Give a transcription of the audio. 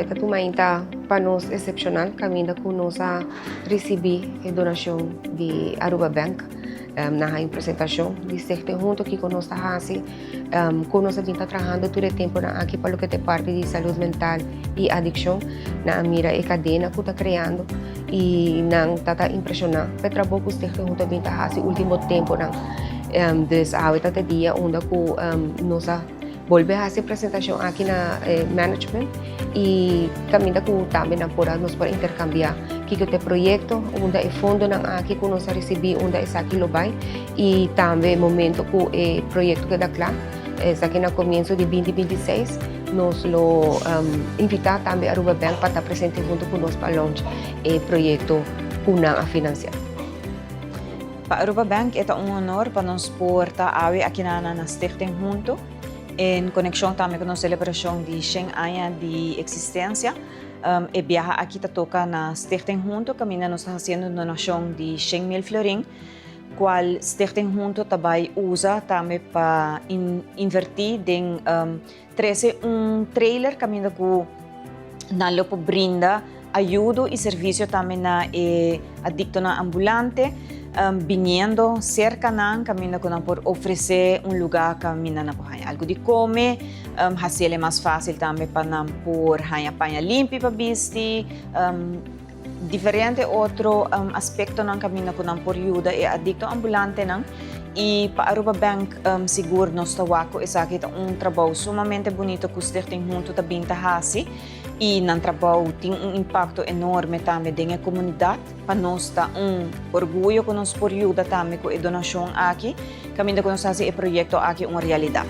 que tu mainta para nós excepcional, caminda com nossa receber a donação de Aruba Bank na apresentação de certo junto que com nossa raça com nossa vinda trabalhando todo o tempo na aqui para o que te parte de saúde mental e adicção na mira e cadena que está criando e não está impressionante para trabalhar com certo junto vinda raça último tempo na des hábitat dia onde com nossa volver a hacer apresentação aqui na management e caminda com também na pora nos para intercambiar que o projeto onde é fundo na aqui com nós receber onde é aqui lo vai e também momento com o projeto que dá claro aqui no começo de 2026 nós lo invitar também a Aruba Bank para estar presente junto com nós para launch o projeto com a financiar. Para Aruba Bank é honor para nós portar aqui na Stichting junto em conexão também com a celebração de 100 anos de existência. E viaja aqui toca na Stichting junto, caminha nos fazendo donação de 100,000 florin, qual Stichting junto também usa também para invertir em 13 trailer caminha com na lopo brinda ajuda e serviço também na adicto na ambulante. Viniendo cerca ng camino ko na por oferecer lugar camina na por algo de comer, hacer mais fácil também para por panha limpi para bisti, diferente outro aspecto ng camino ko na por ajuda e adicto ambulante nang e para Aruba Bank seguro nós tawako isa kita trabalho sumamente bonito que Stichting junto ta binta hasi e nang trabalho tem impacto enorme também na comunidade para nós tá orgulho que nós por ajuda também com a donação aqui caminho que nós fazer o projeto aqui uma realidade.